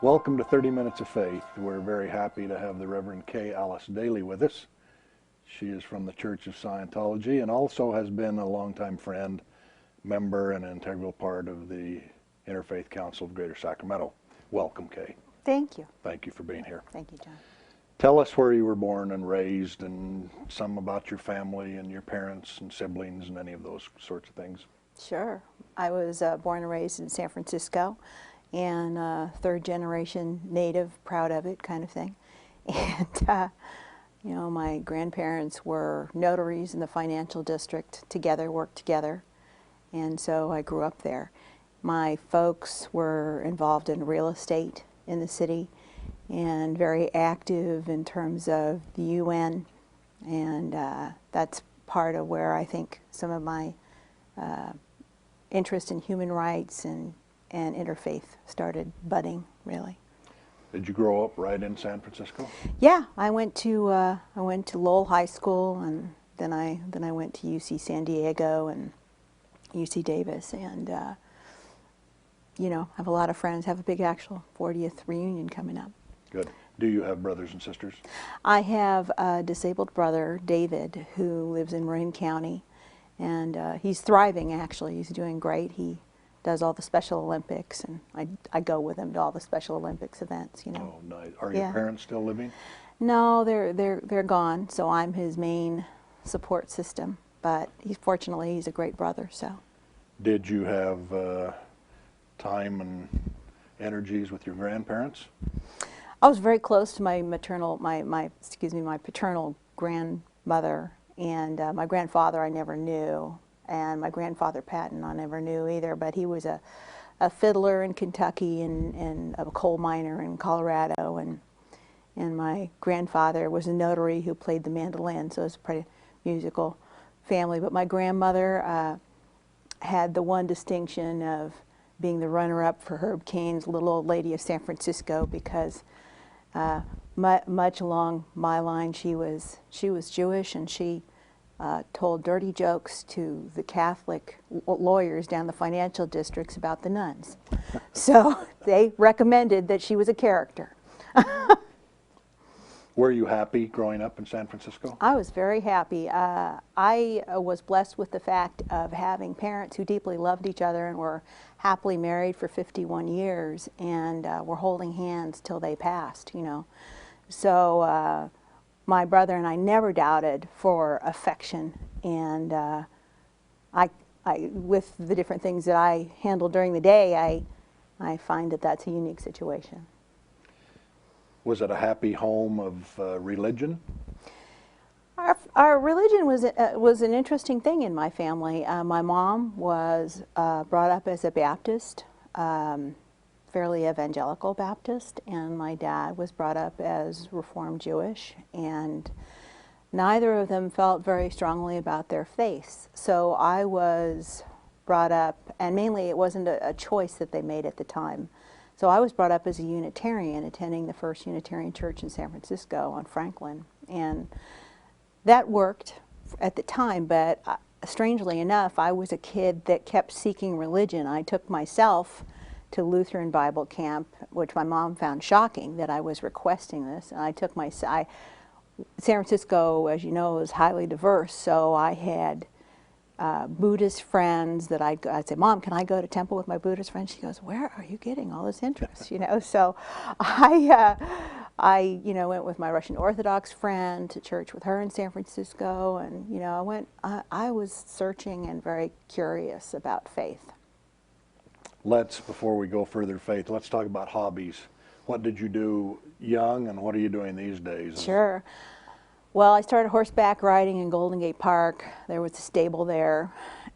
Welcome to 30 Minutes of Faith. We're very happy to have the Reverend Kay Alice Daly with us. She is from the Church of Scientology and also has been a longtime friend, member, and an integral part of the Interfaith Council of Greater Sacramento. Welcome, Kay. Thank you. Thank you for being here. Thank you, John. Tell us where you were born and raised and some about your family and your parents and siblings and any of those sorts of things. Sure. I was born and raised in San Francisco, and third generation native, proud of it kind of thing. And you know, my grandparents were notaries in the financial district together, worked together, and so I grew up there. My folks were involved in real estate in the city and very active in terms of the UN, and that's part of where I think some of my interest in human rights and interfaith started budding, really. Did you grow up right in San Francisco? Yeah, I went to Lowell High School, and then I went to UC San Diego and UC Davis, and you know, have a lot of friends. Have a big actual 40th reunion coming up. Good. Do you have brothers and sisters? I have a disabled brother, David, who lives in Marin County, and he's thriving. Actually, he's doing great. He does all the Special Olympics, and I go with him to all the Special Olympics events, you know. Oh, nice. Are your parents still living? No, they're gone, so I'm his main support system, but fortunately he's a great brother, so. Did you have time and energies with your grandparents? I was very close to my maternal, my paternal grandmother, and my grandfather I never knew. And my grandfather, Patton, I never knew either, but he was a fiddler in Kentucky and a coal miner in Colorado, and my grandfather was a notary who played the mandolin, so it was a pretty musical family. But my grandmother had the one distinction of being the runner-up for Herb Cain's Little Old Lady of San Francisco, because much along my line she was Jewish, and she told dirty jokes to the Catholic lawyers down the financial districts about the nuns. So they recommended that she was a character. Were you happy growing up in San Francisco? I was very happy. I was blessed with the fact of having parents who deeply loved each other and were happily married for 51 years and were holding hands till they passed, you know. So my brother and I never doubted for affection, and I, with the different things that I handle during the day, I find that that's a unique situation. Was it a happy home of religion? Our religion was an interesting thing in my family. My mom was brought up as a Baptist, fairly evangelical Baptist, and my dad was brought up as Reformed Jewish, and neither of them felt very strongly about their faiths. So I was brought up, and mainly it wasn't a choice that they made at the time. So I was brought up as a Unitarian, attending the First Unitarian Church in San Francisco on Franklin, and that worked at the time, but strangely enough, I was a kid that kept seeking religion. I took myself to Lutheran Bible camp, which my mom found shocking that I was requesting this. And I took San Francisco, as you know, is highly diverse, so I had Buddhist friends that I'd say, Mom, can I go to temple with my Buddhist friends? She goes, where are you getting all this interest? You know, so I went with my Russian Orthodox friend to church with her in San Francisco, and you know, I was searching and very curious about faith. Before we go further, faith, let's talk about hobbies. What did you do young, and what are you doing these days? Sure. Well, I started horseback riding in Golden Gate Park. There was a stable there,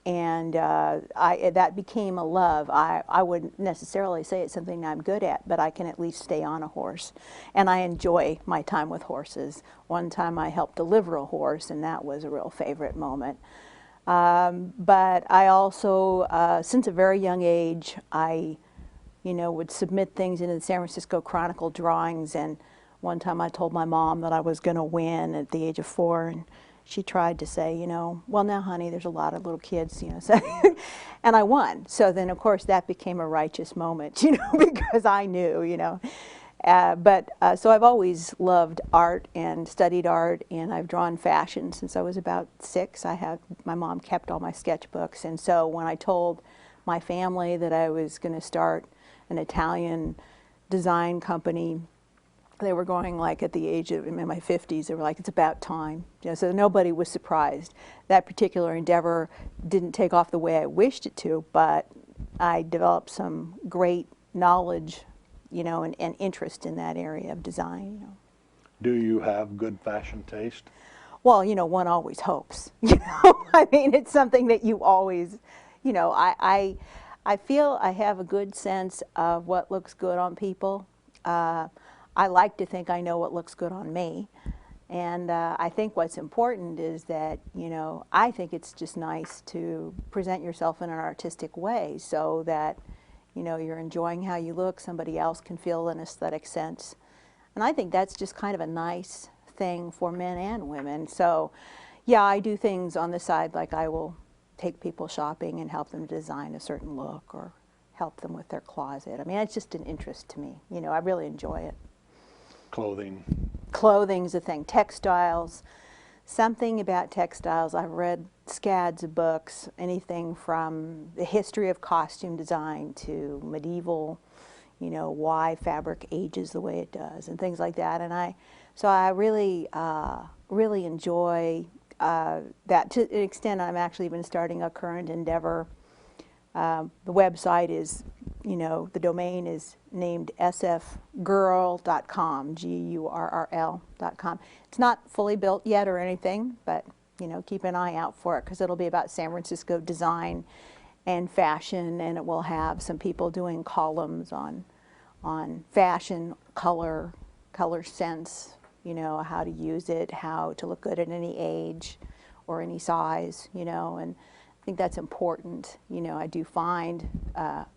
And that became a love. I wouldn't necessarily say it's something I'm good at, but I can at least stay on a horse. And I enjoy my time with horses. One time I helped deliver a horse, and that was a real favorite moment. But I also, since a very young age, I would submit things into the San Francisco Chronicle drawings. And one time I told my mom that I was going to win at the age of 4, and she tried to say, well, now, honey, there's a lot of little kids, so and I won. So then, of course, that became a righteous moment, because I knew, so I've always loved art and studied art, and I've drawn fashion since I was about 6. My mom kept all my sketchbooks, and so when I told my family that I was going to start an Italian design company, they were going like at the age of, in my 50s, they were like, it's about time. So nobody was surprised. That particular endeavor didn't take off the way I wished it to, but I developed some great knowledge, and interest in that area of design. Do you have good fashion taste? Well, one always hopes. I mean, it's something that you always, I feel I have a good sense of what looks good on people. I like to think I know what looks good on me. And I think what's important is that, I think it's just nice to present yourself in an artistic way so that, you're enjoying how you look, somebody else can feel an aesthetic sense. And I think that's just kind of a nice thing for men and women. So, yeah, I do things on the side, like I will take people shopping and help them design a certain look or help them with their closet. I mean, it's just an interest to me. I really enjoy it. Clothing. Clothing's a thing. Textiles. Something about textiles. I've read scads of books, anything from the history of costume design to medieval, why fabric ages the way it does and things like that. And I really, really enjoy that. To an extent, I'm actually even starting a current endeavor. The website is, the domain is named sfgurl.com, Gurrl.com. It's not fully built yet or anything, but, keep an eye out for it because it'll be about San Francisco design and fashion, and it will have some people doing columns on fashion, color sense, how to use it, how to look good at any age or any size, and I think that's important. I do find,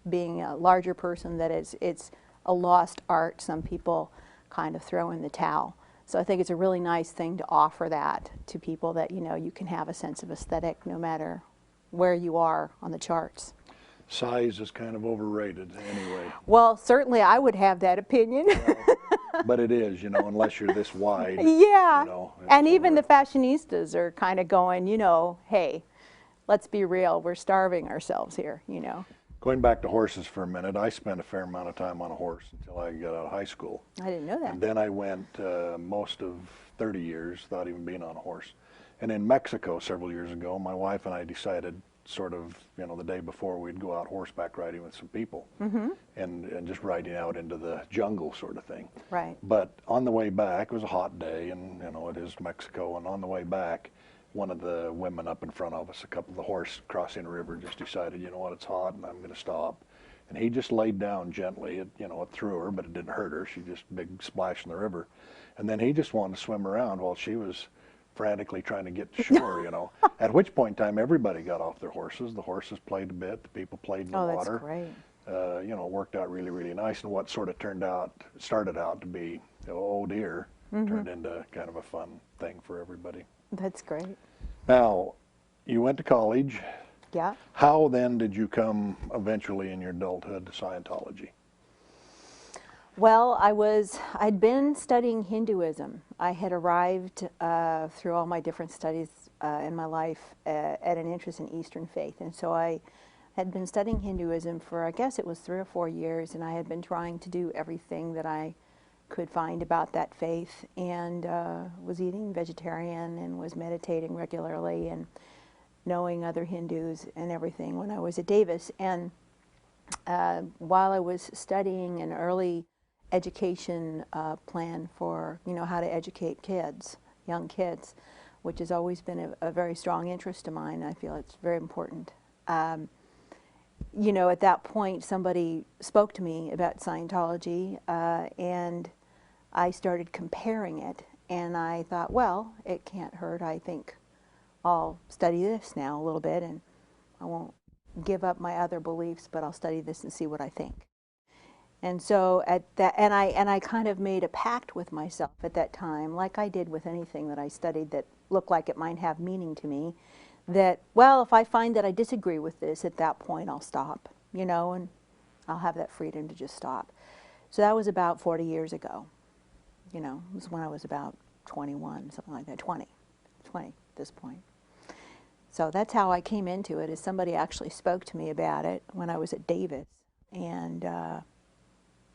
being a larger person, that it's a lost art. Some people kind of throw in the towel. So I think it's a really nice thing to offer that to people, that, you can have a sense of aesthetic no matter where you are on the charts. Size is kind of overrated anyway. Well, certainly I would have that opinion. But it is, unless you're this wide. Yeah. And even the fashionistas are kind of going, hey, let's be real, we're starving ourselves here, Going back to horses for a minute, I spent a fair amount of time on a horse until I got out of high school. I didn't know that. And then I went most of 30 years without even being on a horse. And in Mexico several years ago, my wife and I decided sort of, the day before, we'd go out horseback riding with some people, and just riding out into the jungle sort of thing. Right. But on the way back, it was a hot day, and it is Mexico, and on the way back, one of the women up in front of us, a couple of the horse crossing the river, just decided, it's hot and I'm going to stop. And he just laid down gently. It threw her, but it didn't hurt her. She just big splash in the river. And then he just wanted to swim around while she was frantically trying to get to shore, At which point in time, everybody got off their horses. The horses played a bit. The people played in the water. Oh, that's great. It worked out really, really nice. And what sort of started out to be, oh dear, turned into kind of a fun thing for everybody. That's great. Now, you went to college. Yeah. How then did you come eventually in your adulthood to Scientology? Well, I'd been studying Hinduism. I had arrived through all my different studies in my life at an interest in Eastern faith. And so I had been studying Hinduism for, I guess it was 3 or 4 years, and I had been trying to do everything that I could find about that faith, and was eating vegetarian and was meditating regularly and knowing other Hindus and everything when I was at Davis. And while I was studying an early education plan for, how to educate kids, young kids, which has always been a very strong interest of mine. I feel it's very important. You know, at that point, somebody spoke to me about Scientology, and I started comparing it, and I thought, well, it can't hurt. I think I'll study this now a little bit, and I won't give up my other beliefs, but I'll study this and see what I think. And so at that, and I kind of made a pact with myself at that time, like I did with anything that I studied that looked like it might have meaning to me, that, well, if I find that I disagree with this, at that point I'll stop, you know, and I'll have that freedom to just stop. So that was about 40 years ago. You know, it was when I was about 21, something like that, 20 at this point. So that's how I came into it, is somebody actually spoke to me about it when I was at Davis, and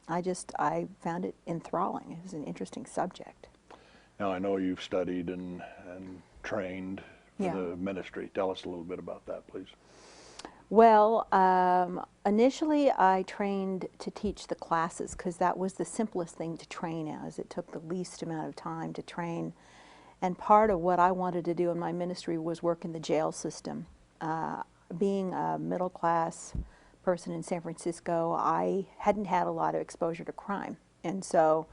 I found it enthralling. It was an interesting subject. Now, I know you've studied and trained for Yeah. the ministry. Tell us a little bit about that, please. Well, initially I trained to teach the classes because that was the simplest thing to train as. It took the least amount of time to train. And part of what I wanted to do in my ministry was work in the jail system. Being a middle class person in San Francisco, I hadn't had a lot of exposure to crime. And so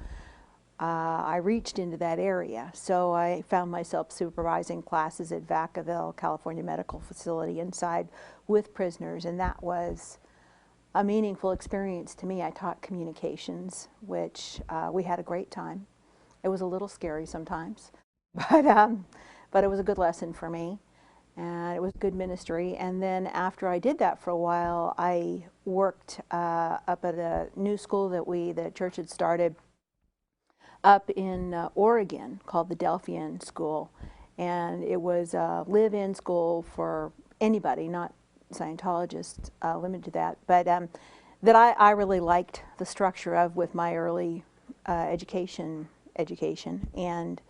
I reached into that area. So I found myself supervising classes at Vacaville, California Medical Facility, inside with prisoners, and that was a meaningful experience to me. I taught communications, which we had a great time. It was a little scary sometimes, but it was a good lesson for me, and it was good ministry. And then after I did that for a while, I worked up at a new school that the church had started up in Oregon called the Delphian School, and it was a live-in school for anybody, not Scientologists, limited to that, but that I really liked the structure of with my early education, and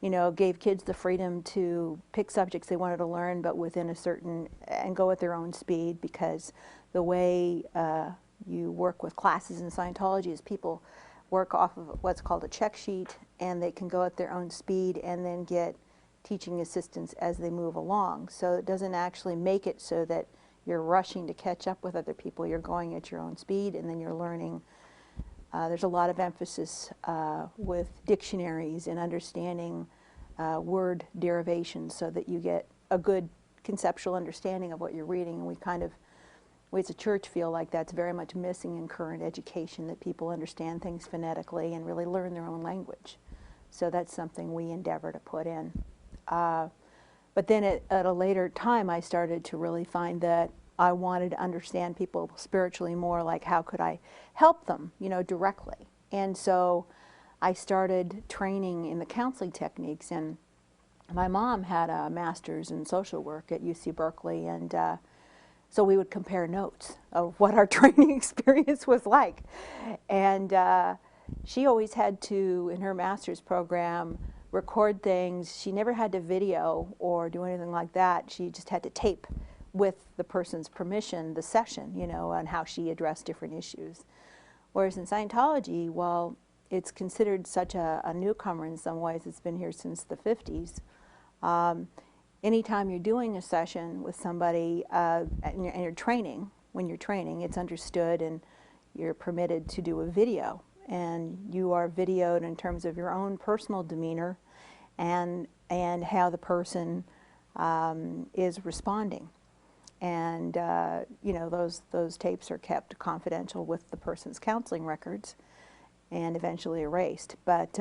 you know, gave kids the freedom to pick subjects they wanted to learn, but within a certain, and go at their own speed, because the way you work with classes in Scientology is people work off of what's called a check sheet, and they can go at their own speed and then get teaching assistance as they move along. So it doesn't actually make it so that you're rushing to catch up with other people. You're going at your own speed, and then you're learning. There's a lot of emphasis with dictionaries and understanding word derivations so that you get a good conceptual understanding of what you're reading. And we as a church feel like that's very much missing in current education, that people understand things phonetically and really learn their own language. So that's something we endeavor to put in. But then at a later time, I started to really find that I wanted to understand people spiritually more, like how could I help them, you know, directly. And so I started training in the counseling techniques, and my mom had a master's in social work at UC Berkeley, and so we would compare notes of what our training experience was like. And she always had to, in her master's program, record things. She never had to video or do anything like that. She just had to tape, with the person's permission, the session, you know, and how she addressed different issues. Whereas in Scientology, well, it's considered such a newcomer in some ways. It's been here since the 50s. Anytime you're doing a session with somebody and you're training, when you're training, it's understood and you're permitted to do a video. And you are videoed in terms of your own personal demeanor and how the person is responding. And you know, those tapes are kept confidential with the person's counseling records and eventually erased. But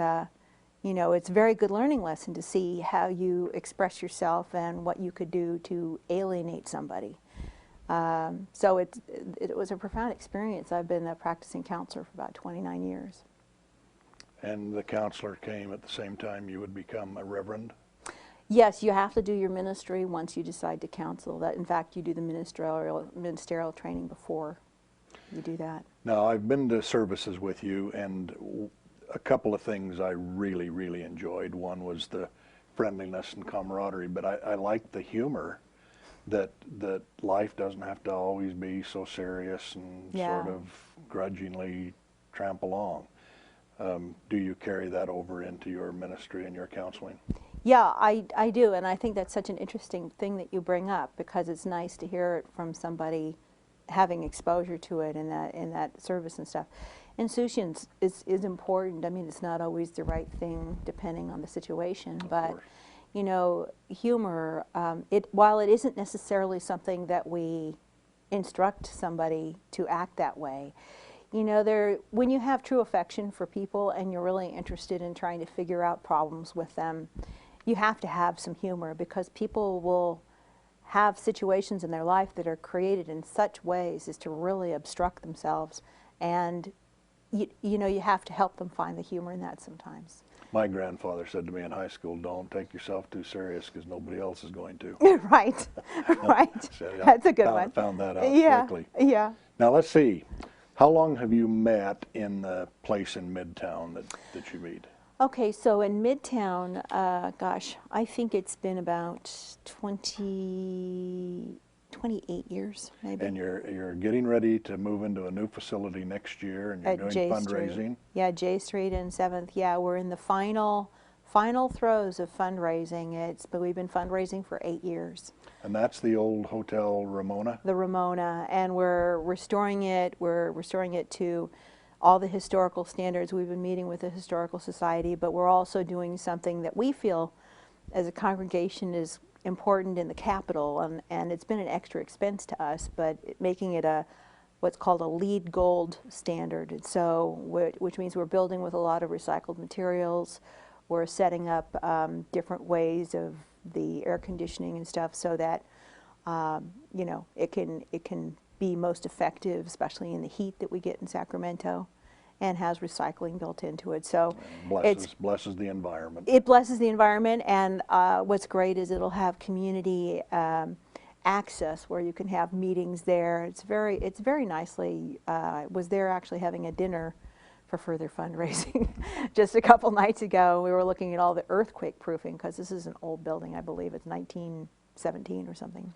you know, it's a very good learning lesson to see how you express yourself and what you could do to alienate somebody. So it was a profound experience. I've been a practicing counselor for about 29 years. And the counselor came at the same time you would become a reverend? Yes, you have to do your ministry once you decide to counsel. That, in fact, you do the ministerial training before you do that. Now, I've been to services with you, and a couple of things I really, really enjoyed. One was the friendliness and camaraderie, but I liked the humor, that life doesn't have to always be so serious and sort of grudgingly tramp along. Do you carry that over into your ministry and your counseling? Yeah, I do, and I think that's such an interesting thing that you bring up, because it's nice to hear it from somebody having exposure to it in that service and stuff. Insouciance is important. I mean, it's not always the right thing depending on the situation, but you know, humor, while it isn't necessarily something that we instruct somebody to act that way, you know, when you have true affection for people and you're really interested in trying to figure out problems with them, you have to have some humor, because people will have situations in their life that are created in such ways as to really obstruct themselves, and you know, you have to help them find the humor in that sometimes. My grandfather said to me in high school, "Don't take yourself too serious because nobody else is going to." Right, right. So, yeah, That's a good one. Found that out quickly. Yeah. Now let's see. How long have you met in the place in Midtown that you meet? Okay, so in Midtown, gosh, I think it's been about 28 years, maybe. And you're getting ready to move into a new facility next year, and you're At doing J fundraising. Street. Yeah, J Street and 7th. Yeah, we're in the final throes of fundraising. But we've been fundraising for 8 years. And that's the old Hotel Ramona? The Ramona, and we're restoring it. We're restoring it to all the historical standards. We've been meeting with the Historical Society, but we're also doing something that we feel as a congregation is important in the Capitol, and it's been an extra expense to us, but making it what's called a LEED Gold standard. And so, which means we're building with a lot of recycled materials. We're setting up different ways of the air conditioning and stuff, so that you know, it can be most effective, especially in the heat that we get in Sacramento, and has recycling built into it. So blesses the environment. It blesses the environment, and what's great is it'll have community access where you can have meetings there. It's very nicely. Was there actually having a dinner for further fundraising just a couple nights ago. We were looking at all the earthquake proofing, because this is an old building. I believe it's 1917 or something.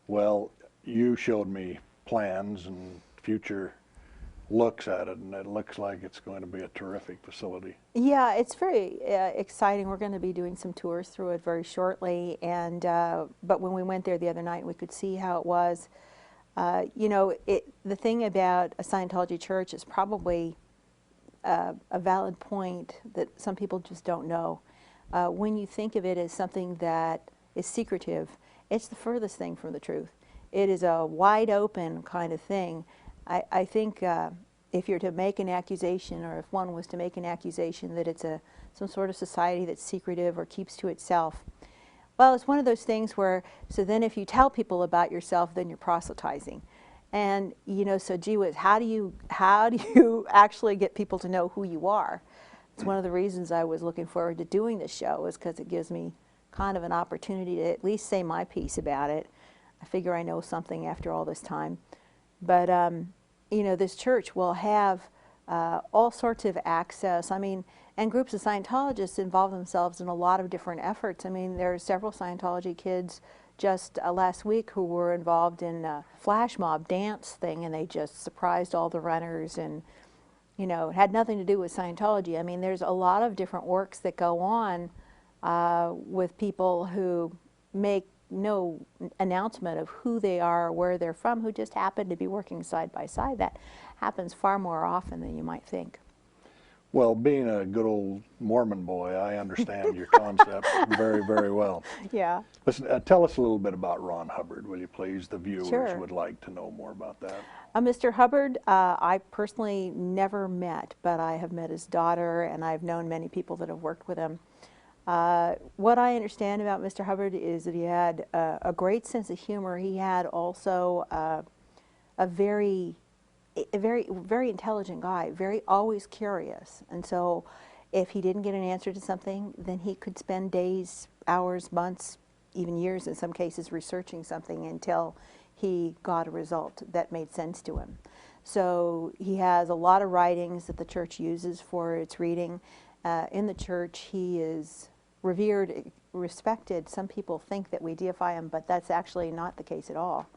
Well, you showed me plans and future looks at it, and it looks like it's going to be a terrific facility. Yeah, it's very exciting. We're going to be doing some tours through it very shortly, and but when we went there the other night, we could see how it was. You know, the thing about a Scientology church is probably a valid point that some people just don't know. When you think of it as something that is secretive, it's the furthest thing from the truth. It is a wide open kind of thing. I think if you're to make an accusation, or if one was to make an accusation that it's some sort of society that's secretive or keeps to itself, well, it's one of those things where, so then if you tell people about yourself, then you're proselytizing. And, you know, so gee whiz, how do you actually get people to know who you are? It's one of the reasons I was looking forward to doing this show, is because it gives me kind of an opportunity to at least say my piece about it. I figure I know something after all this time. But, you know, this church will have all sorts of access. I mean, and groups of Scientologists involve themselves in a lot of different efforts. I mean, there are several Scientology kids just last week who were involved in a flash mob dance thing, and they just surprised all the runners, and, you know, it had nothing to do with Scientology. I mean, there's a lot of different works that go on with people who make no announcement of who they are or where they're from, who just happen to be working side by side. That happens far more often than you might think. Well, being a good old Mormon boy, I understand your concept very, very well. Yeah. Listen, tell us a little bit about Ron Hubbard, will you please? The viewers Sure. would like to know more about that. Mr. Hubbard, I personally never met, but I have met his daughter, and I've known many people that have worked with him. What I understand about Mr. Hubbard is that he had a great sense of humor. He had also a very intelligent guy, always curious. And so if he didn't get an answer to something, then he could spend days, hours, months, even years in some cases, researching something until he got a result that made sense to him. So he has a lot of writings that the church uses for its reading. In the church, he is revered, respected. Some people think that we deify him, but that's actually not the case at all.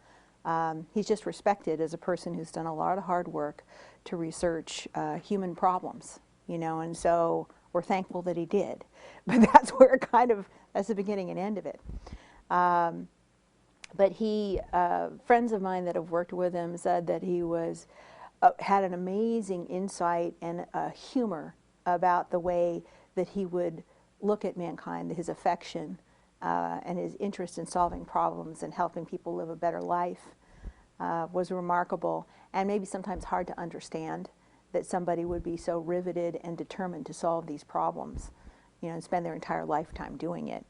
He's just respected as a person who's done a lot of hard work to research human problems, you know, and so we're thankful that he did. But that's where that's the beginning and end of it. But friends of mine that have worked with him said that he had an amazing insight and humor about the way that he would look at mankind, his affection and his interest in solving problems and helping people live a better life was remarkable, and maybe sometimes hard to understand that somebody would be so riveted and determined to solve these problems, and spend their entire lifetime doing it.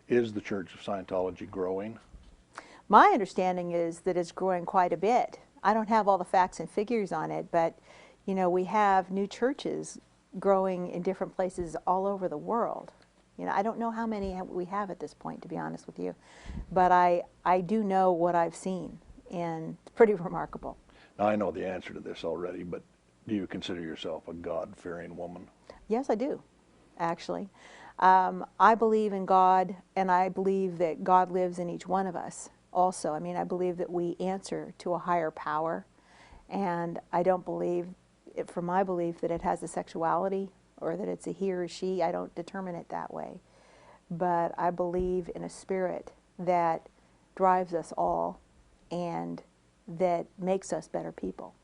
Is the Church of Scientology growing? My understanding is that it's growing quite a bit. I don't have all the facts and figures on it, but we have new churches growing in different places all over the world. I don't know how many we have at this point, to be honest with you, but I do know what I've seen, and it's pretty remarkable. Now, I know the answer to this already, but do you consider yourself a God-fearing woman? Yes, I do, actually. I believe in God, and I believe that God lives in each one of us also. I mean, I believe that we answer to a higher power, and I don't believe, from my belief, that it has a sexuality or that it's a he or she. I don't determine it that way. But I believe in a spirit that drives us all and that makes us better people.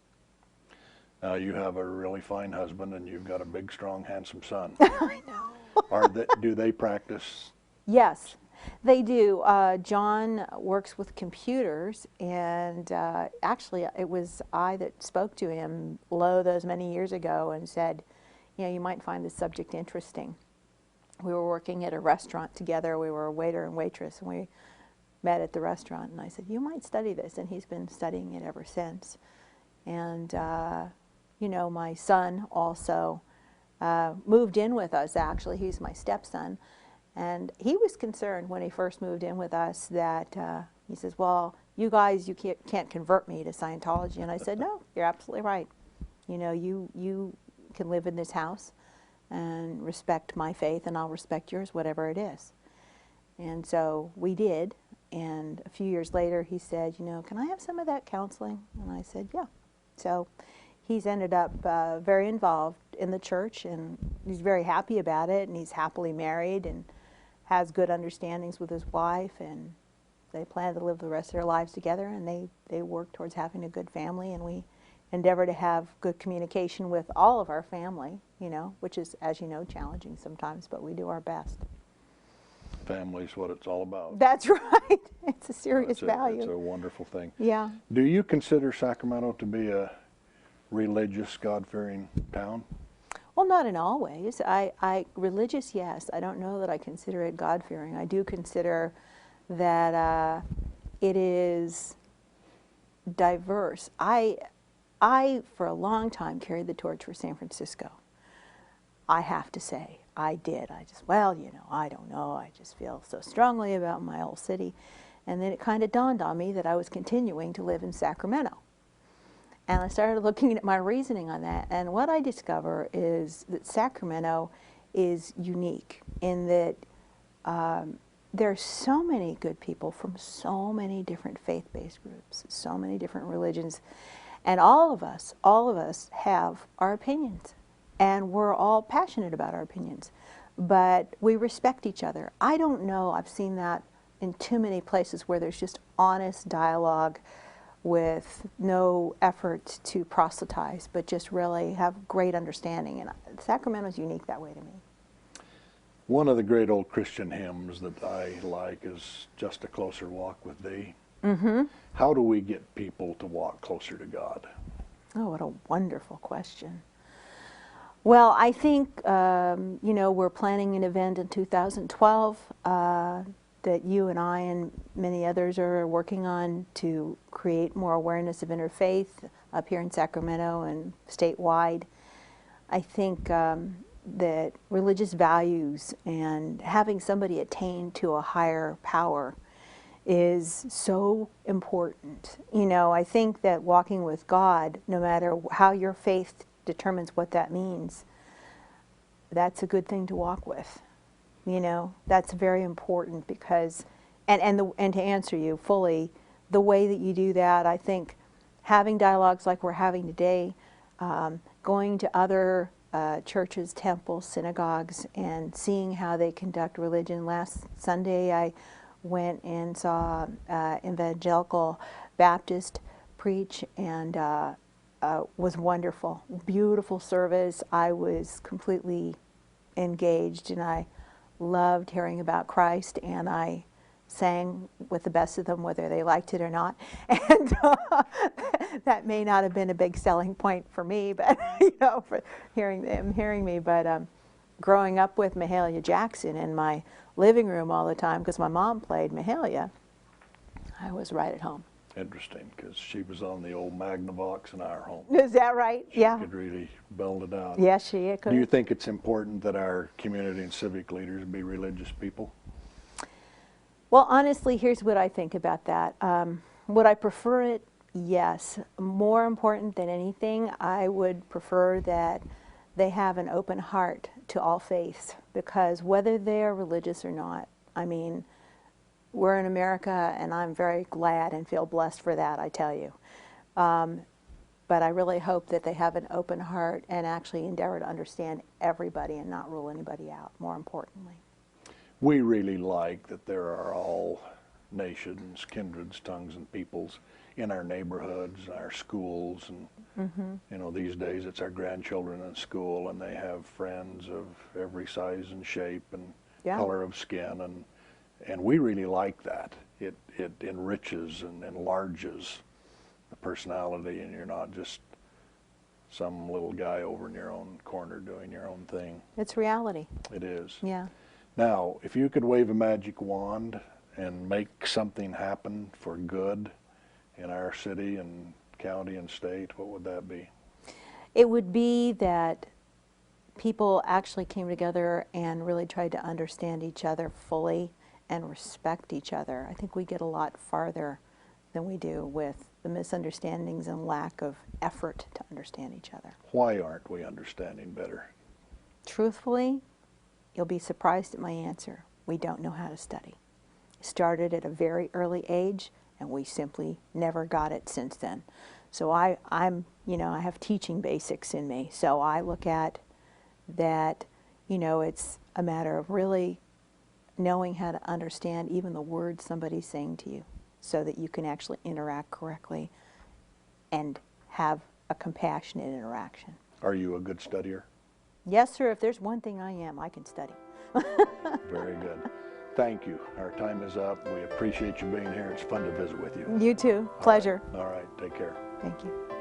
Now, you have a really fine husband, and you've got a big, strong, handsome son. I know. Do they practice? Yes, they do. John works with computers, and actually it was I that spoke to him those many years ago and said, you might find this subject interesting. We were working at a restaurant together. We were a waiter and waitress, and we met at the restaurant, and I said, you might study this, and he's been studying it ever since. And my son also moved in with us, actually. He's my stepson. And he was concerned when he first moved in with us that, he says, well, you can't convert me to Scientology. And I said, no, you're absolutely right. You can live in this house and respect my faith, and I'll respect yours, whatever it is. And so we did. And a few years later, he said, can I have some of that counseling? And I said, yeah. So he's ended up very involved in the church, and he's very happy about it, and he's happily married and has good understandings with his wife, and they plan to live the rest of their lives together, and they work towards having a good family, and we endeavor to have good communication with all of our family, which is, as you know, challenging sometimes, but we do our best. Family's what it's all about. That's right. It's a serious value. It's a wonderful thing. Yeah. Do you consider Sacramento to be a religious, God-fearing town? Well, not in all ways. Religious, yes. I don't know that I consider it God-fearing. I do consider that it is diverse. I, for a long time, carried the torch for San Francisco. I have to say, I did. I don't know. I just feel so strongly about my old city. And then it kind of dawned on me that I was continuing to live in Sacramento. And I started looking at my reasoning on that. And what I discover is that Sacramento is unique in that there are so many good people from so many different faith-based groups, so many different religions. And all of us have our opinions. And we're all passionate about our opinions. But we respect each other. I don't know, I've seen that in too many places where there's just honest dialogue with no effort to proselytize, but just really have great understanding. And Sacramento's unique that way to me. One of the great old Christian hymns that I like is Just a Closer Walk with Thee. Mm-hmm. How do we get people to walk closer to God? Oh, what a wonderful question. Well, I think, we're planning an event in 2012 that you and I and many others are working on to create more awareness of interfaith up here in Sacramento and statewide. I think that religious values and having somebody attain to a higher power is so important. I think that walking with God, no matter how your faith determines what that means, that's a good thing to walk with. That's very important because, and to answer you fully, the way that you do that, I think having dialogues like we're having today, going to other churches, temples, synagogues, and seeing how they conduct religion. Last Sunday I went and saw evangelical Baptist preach, and was wonderful. Beautiful service. I was completely engaged, and I loved hearing about Christ, and I sang with the best of them, whether they liked it or not. And that may not have been a big selling point for me, but you know, for hearing them hearing me. But growing up with Mahalia Jackson in my living room all the time, because my mom played Mahalia, I was right at home. Interesting, because she was on the old Magnavox in our home. Is that right? She Yeah. could really belt it out. Yes, she could. Do you think it's important that our community and civic leaders be religious people? Well, honestly, here's what I think about that. Would I prefer it? Yes. More important than anything, I would prefer that they have an open heart to all faiths, because whether they're religious or not, I mean, we're in America, and I'm very glad and feel blessed for that, I tell you. But I really hope that they have an open heart and actually endeavor to understand everybody and not rule anybody out, more importantly. We really like that there are all nations, kindreds, tongues, and peoples in our neighborhoods, our schools, and you know, these days it's our grandchildren in school, and they have friends of every size and shape and color of skin, and we really like that. It enriches and enlarges the personality, and you're not just some little guy over in your own corner doing your own thing. It's reality. It is. Yeah. Now, if you could wave a magic wand and make something happen for good in our city and county and state, what would that be? It would be that people actually came together and really tried to understand each other fully and respect each other. I think we get a lot farther than we do with the misunderstandings and lack of effort to understand each other. Why aren't we understanding better? Truthfully, you'll be surprised at my answer. We don't know how to study. It started at a very early age, and we simply never got it since then. So I'm, you know, I have teaching basics in me. So I look at that, you know, it's a matter of really knowing how to understand even the words somebody's saying to you, so that you can actually interact correctly and have a compassionate interaction. Are you a good studier? Yes, sir. If there's one thing I am, I can study. Very good. Thank you. Our time is up. We appreciate you being here. It's fun to visit with you. You too. Pleasure. All right. Take care. Thank you.